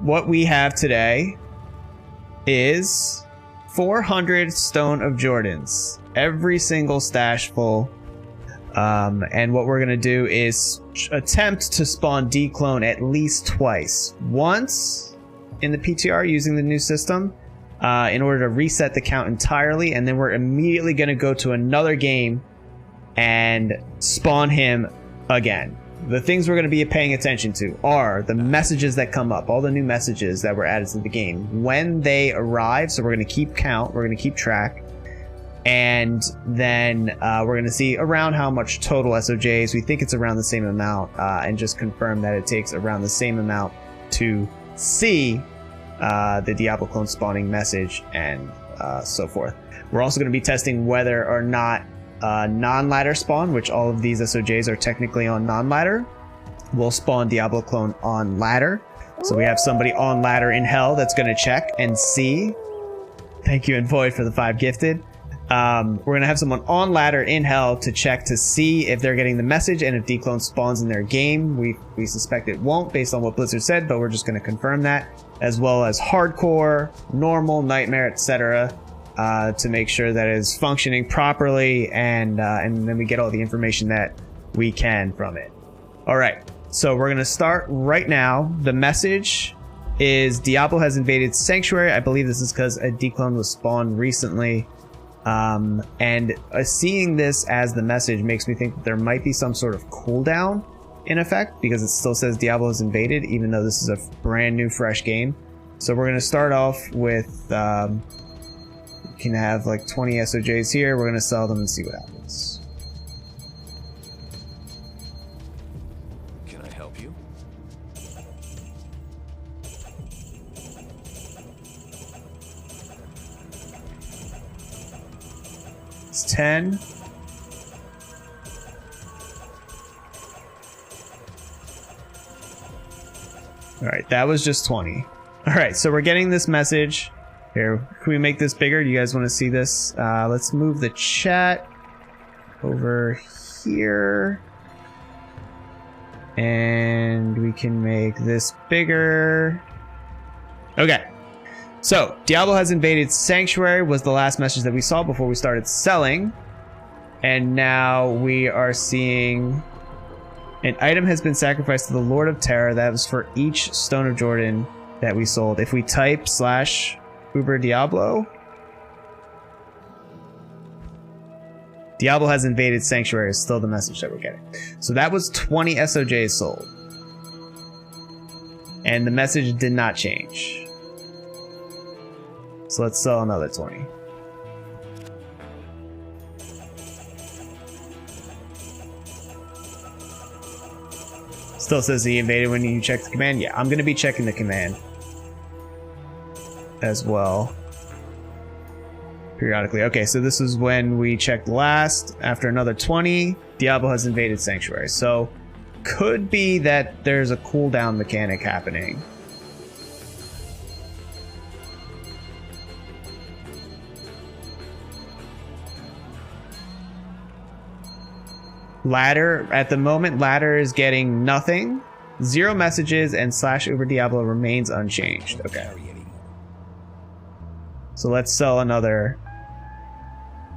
what we have today is 400 Stone of Jordans. Every single stash full. And what we're going to do is attempt to spawn D-Clone at least twice. Once in the PTR using the new system in order to reset the count entirely. And then we're immediately going to go to another game and spawn him again. The things we're going to be paying attention to are the messages that come up, all the new messages that were added to the game when they arrive. So we're going to keep count, we're going to keep track, and then we're going to see around how much total SOJs. We think it's around the same amount, and just confirm that it takes around the same amount to see the Diablo Clone spawning message and so forth. We're also going to be testing whether or not non-ladder spawn, which all of these SOJs are technically on non-ladder, will spawn Diablo Clone on ladder. So we have somebody on ladder in hell that's going to check and see. Thank you, and Void, for the 5 gifted. We're going to have someone on ladder in hell to check to see if they're getting the message and if D-Clone spawns in their game. We suspect it won't based on what Blizzard said, but we're just going to confirm that, as well as hardcore, normal, nightmare, etc. To make sure that it is functioning properly, and then we get all the information that we can from it. All right, so we're going to start right now. The message is Diablo has invaded Sanctuary. I believe this is because a D-Clone was spawned recently. Seeing this as the message makes me think that there might be some sort of cooldown in effect, because it still says Diablo has invaded, even though this is a brand new, fresh game. So we're going to start off with... we can have like 20 SOJs here. We're going to sell them and see what happens. Can I help you? It's 10. All right, that was just 20. All right, so we're getting this message. Here, can we make this bigger? Do you guys want to see this? Let's move the chat over here. And we can make this bigger. Okay. So, Diablo has invaded Sanctuary was the last message that we saw before we started selling. And now we are seeing an item has been sacrificed to the Lord of Terror. That was for each Stone of Jordan that we sold. If we type / Uber Diablo. Diablo has invaded Sanctuary is still the message that we're getting. So that was 20 SOJs sold. And the message did not change. So let's sell another 20. Still says he invaded when you check the command. Yeah, I'm going to be checking the command as well periodically. Okay, so this is when we checked last. After another 20, Diablo has invaded Sanctuary. So could be that there's a cooldown mechanic happening. Ladder, at the moment, ladder is getting nothing. 0 messages, and / Uber Diablo remains unchanged. Okay. So let's sell another.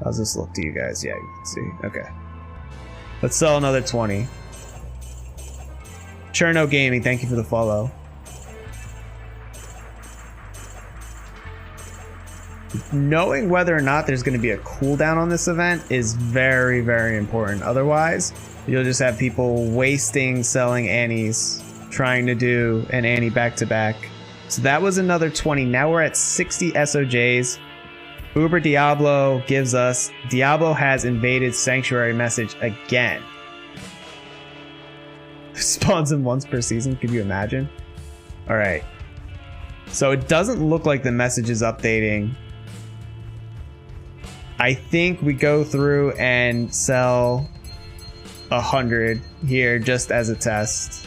How's this look to you guys? Yeah, you can see. Okay. Let's sell another 20. Cherno Gaming, thank you for the follow. Knowing whether or not there's going to be a cooldown on this event is very, very important. Otherwise, you'll just have people wasting selling Annies, trying to do an Annie back-to-back. So that was another 20. Now we're at 60 SOJs. Uber Diablo gives us Diablo has invaded Sanctuary message again. Spawns him once per season. Could you imagine? All right. So it doesn't look like the message is updating. I think we go through and sell 100 here just as a test.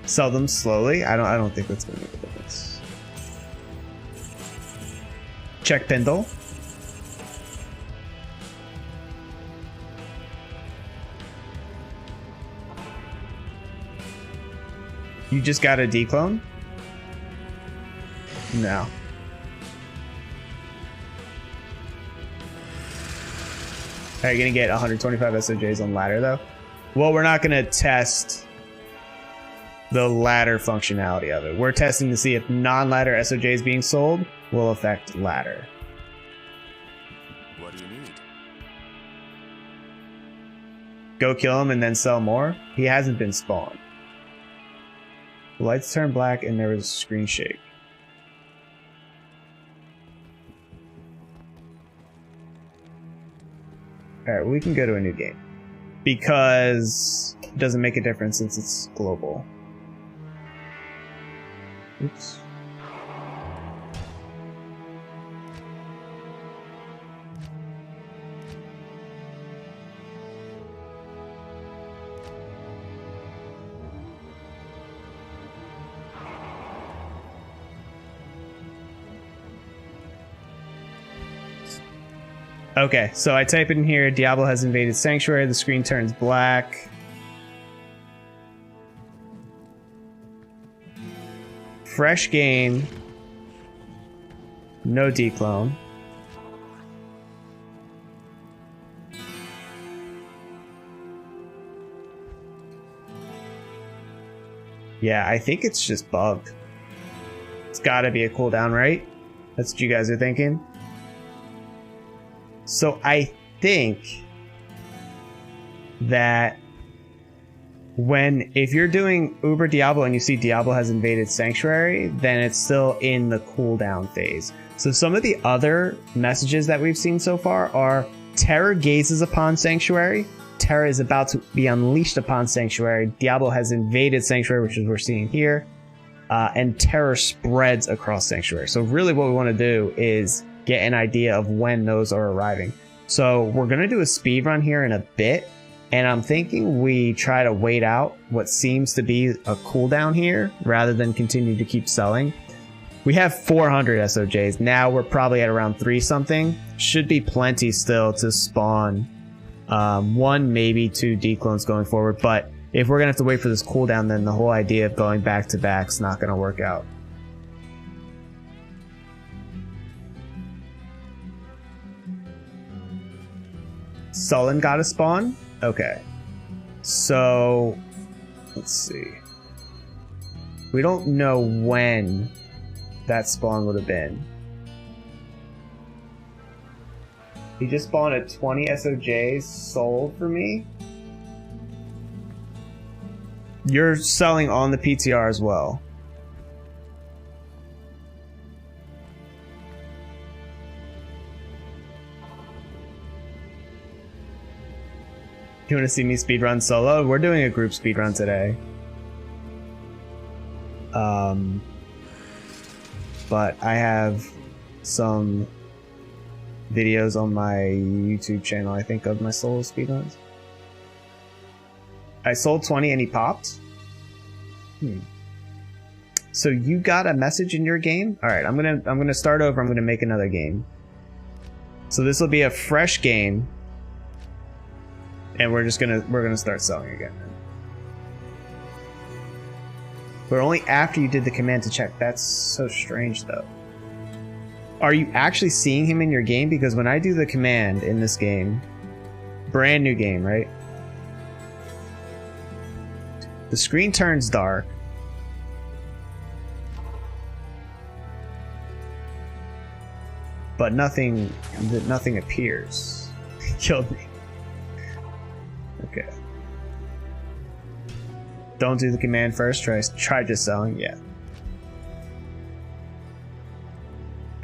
Sell them slowly. I don't think that's gonna make a difference. Check Pindle. You just got a D-Clone? No. Are you gonna get 125 SOJs on ladder though? Well, we're not gonna test the ladder functionality of it. We're testing to see if non-ladder SOJs being sold will affect ladder. What do you need? Go kill him and then sell more? He hasn't been spawned. The lights turned black and there was a screen shake. Alright, we can go to a new game. Because it doesn't make a difference since it's global. Oops. Okay, so I type in here, Diablo has invaded Sanctuary, the screen turns black. Fresh game. No D-Clone. Yeah, I think it's just bugged. It's gotta be a cooldown, right? That's what you guys are thinking? So I think that if you're doing Uber Diablo and you see Diablo has invaded Sanctuary, then it's still in the cooldown phase. So some of the other messages that we've seen so far are Terror gazes upon Sanctuary, Terror is about to be unleashed upon Sanctuary, Diablo has invaded Sanctuary, which is what we're seeing here, and Terror spreads across Sanctuary. So really what we want to do is get an idea of when those are arriving. So we're going to do a speed run here in a bit, and I'm thinking we try to wait out what seems to be a cooldown here rather than continue to keep selling. We have 400 SOJs. Now we're probably at around 3 something. Should be plenty still to spawn 1, maybe 2 D-Clones going forward, but if we're going to have to wait for this cooldown, then the whole idea of going back to back is not going to work out. Sullen got a spawn? Okay. So, let's see. We don't know when that spawn would have been. He just spawned at 20 SOJs sold for me. You're selling on the PTR as well. You want to see me speedrun solo? We're doing a group speedrun today. But I have some videos on my YouTube channel, I think, of my solo speedruns. I sold 20 and he popped? So you got a message in your game? Alright, I'm gonna start over. I'm gonna make another game. So this will be a fresh game. And we're gonna start selling again. But only after you did the command to check. That's so strange though. Are you actually seeing him in your game? Because when I do the command in this game, brand new game, right? The screen turns dark. But nothing appears. He killed me. Okay. Don't do the command first. Try just selling. Yeah.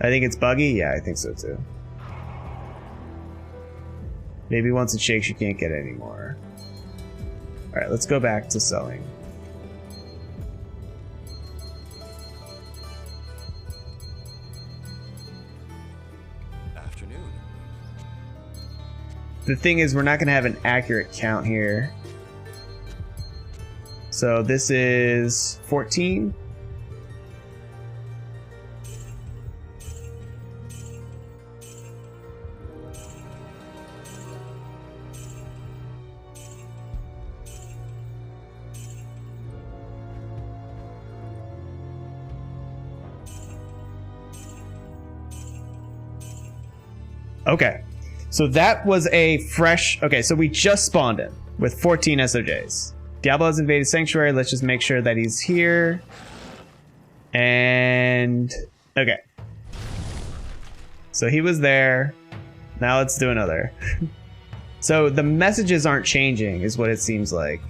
I think it's buggy. Yeah, I think so too. Maybe once it shakes, you can't get it anymore. All right, let's go back to selling. Afternoon. The thing is, we're not going to have an accurate count here. So this is 14. Okay. So that was a fresh... Okay, so we just spawned him with 14 SOJs. Diablo has invaded Sanctuary. Let's just make sure that he's here. And... Okay. So he was there. Now let's do another. So the messages aren't changing, is what it seems like.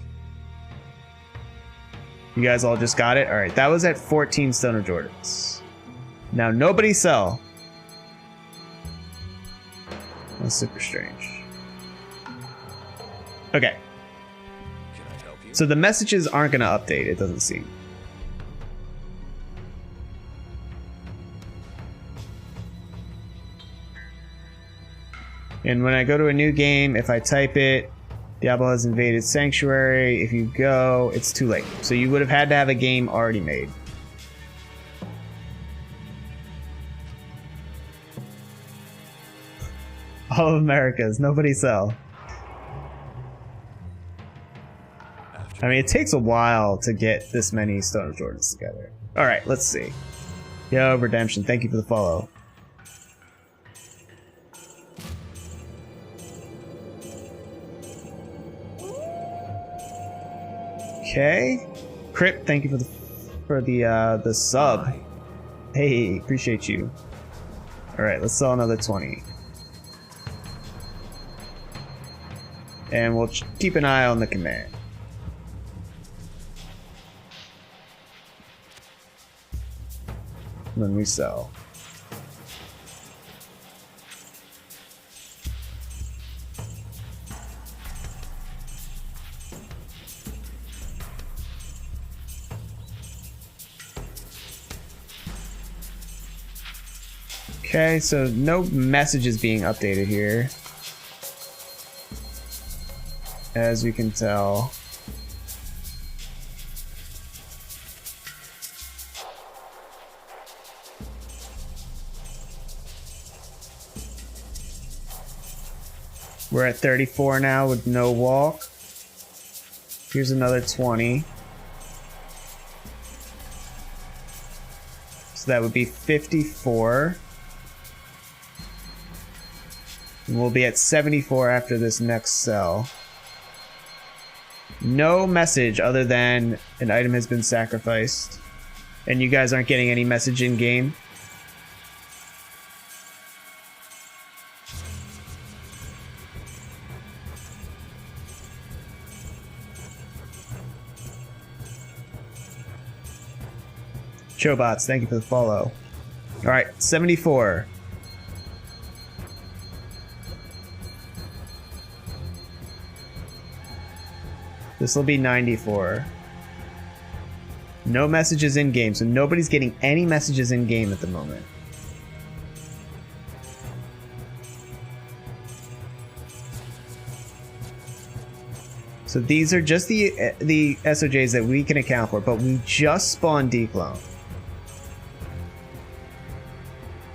You guys all just got it? Alright, that was at 14 Stoner Jordans. Now nobody sell. That's super strange. Okay. Can I help you? So the messages aren't going to update, it doesn't seem. And when I go to a new game, if I type it, Diablo has invaded Sanctuary, if you go, it's too late. So you would have had to have a game already made. All of America's, nobody sell. I mean, it takes a while to get this many Stoner Jordans together. Alright, let's see. Yo, Redemption, thank you for the follow. Okay. Crypt, thank you for the sub. Hey, appreciate you. Alright, let's sell another 20. And we'll keep an eye on the command. When we sell. Okay, so no messages being updated here. As you can tell. We're at 34 now with no walk. Here's another 20. So that would be 54. And we'll be at 74 after this next sell. No message other than an item has been sacrificed. And you guys aren't getting any message in game. Chobots, thank you for the follow. Alright, 74. This will be 94. No messages in game, so nobody's getting any messages in game at the moment. So these are just the SOJs that we can account for, but we just spawned D-Clone.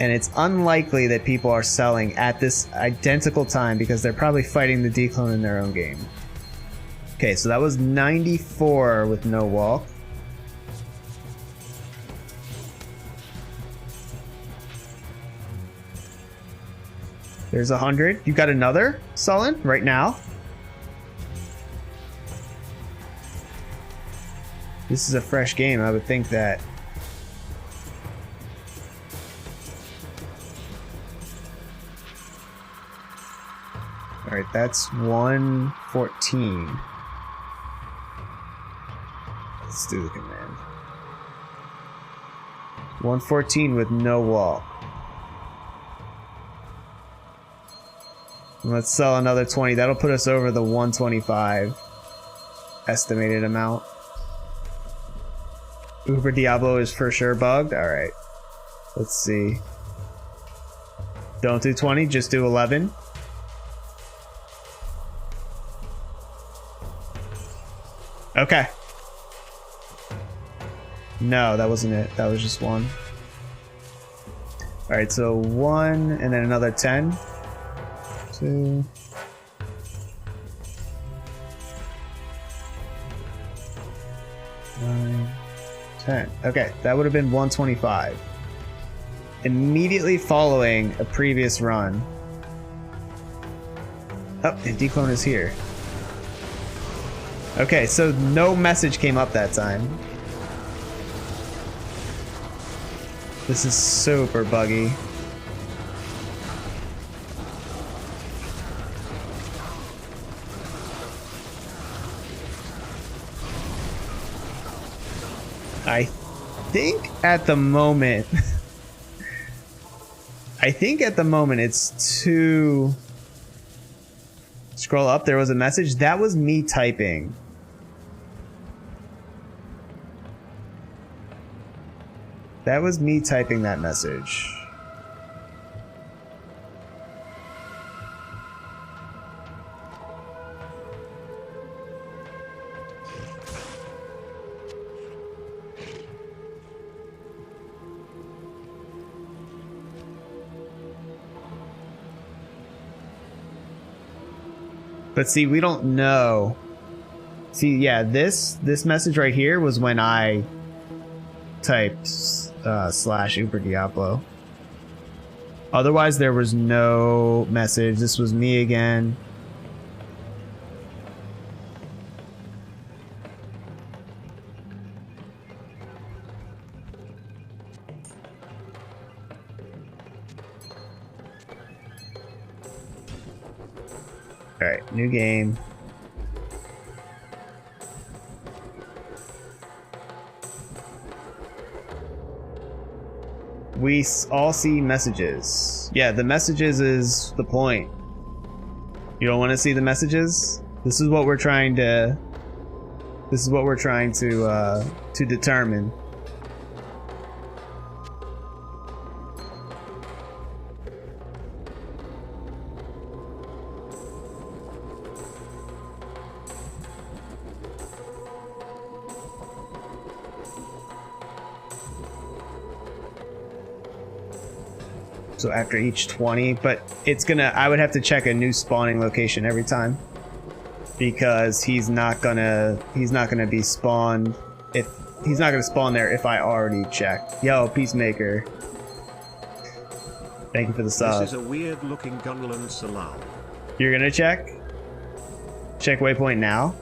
And it's unlikely that people are selling at this identical time because they're probably fighting the D-Clone in their own game. Okay, so that was 94 with no walk. There's 100. You got another sullen right now? This is a fresh game. I would think that. Alright, that's 114. Let's do the command. 114 with no wall. And let's sell another 20. That'll put us over the 125 estimated amount. Uber Diablo is for sure bugged. Alright. Let's see. Don't do 20, just do 11. Okay. No, that wasn't it. That was just one. Alright, so 1 and then another 10. 2. Nine, 10. Okay, that would have been 125. Immediately following a previous run Oh, and D-Clone is here. Okay, so no message came up that time. This is super buggy. I think at the moment it's too... Scroll up, there was a message. That was me typing. That was me typing that message. But see, we don't know. See, yeah, this message right here was when I typed slash Uber Diablo. Otherwise, there was no message. This was me again. All right, new game. We all see messages. Yeah, the messages is the point. You don't want to see the messages? This is what we're trying to... This is what we're trying to determine. So after each 20, but it's gonna, I would have to check a new spawning location every time, because he's not gonna be spawned if he's not gonna spawn there if I already checked. Yo, Peacemaker, thank you for the sub. This is a weird looking Gunland Salam. You're gonna check waypoint now.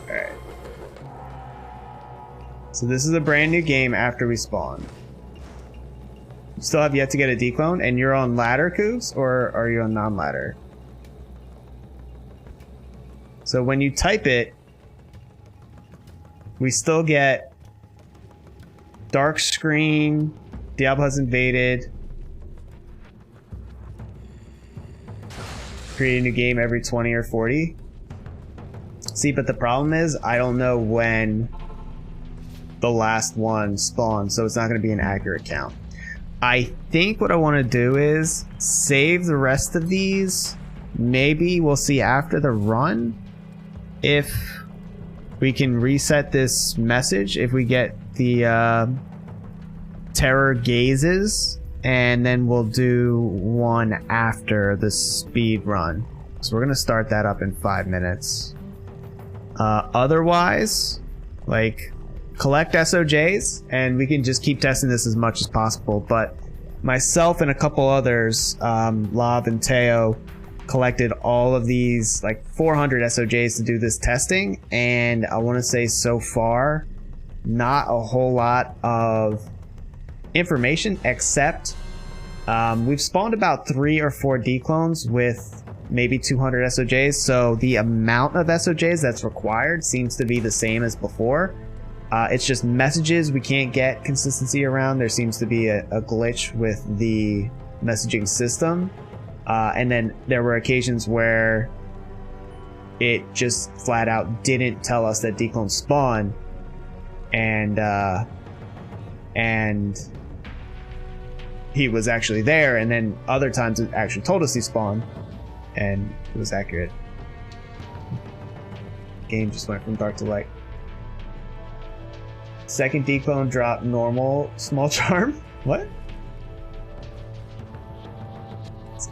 All right. So this is a brand new game after we spawn. Still have yet to get a D-Clone, and you're on ladder, Coops, or are you on non-ladder? So when you type it, we still get dark screen, Diablo has invaded, create a new game every 20 or 40. See, but the problem is, I don't know when the last one spawned, so it's not going to be an accurate count. I think what I want to do is save the rest of these. Maybe we'll see after the run if we can reset this message, if we get the terror gazes, and then we'll do one after the speed run. So we're gonna start that up in 5 minutes. Otherwise, like, collect SOJs, and we can just keep testing this as much as possible. But myself and a couple others, Lob and Teo, collected all of these, like 400 SOJs to do this testing, and I want to say so far, not a whole lot of information, except we've spawned about 3 or 4 D-Clones with maybe 200 SOJs, so the amount of SOJs that's required seems to be the same as before. It's just messages we can't get consistency around. There seems to be a glitch with the messaging system. And then there were occasions where it just flat out didn't tell us that D-Clone spawned. And he was actually there. And then other times it actually told us he spawned. And it was accurate. Game just went from dark to light. Second D-Clone drop normal small charm? What?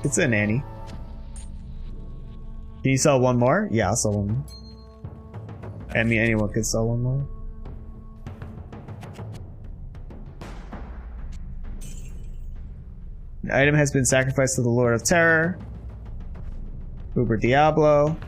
It's a nanny. Can you sell one more? Yeah, I'll sell one more. I mean, anyone could sell one more. An item has been sacrificed to the Lord of Terror. Uber Diablo.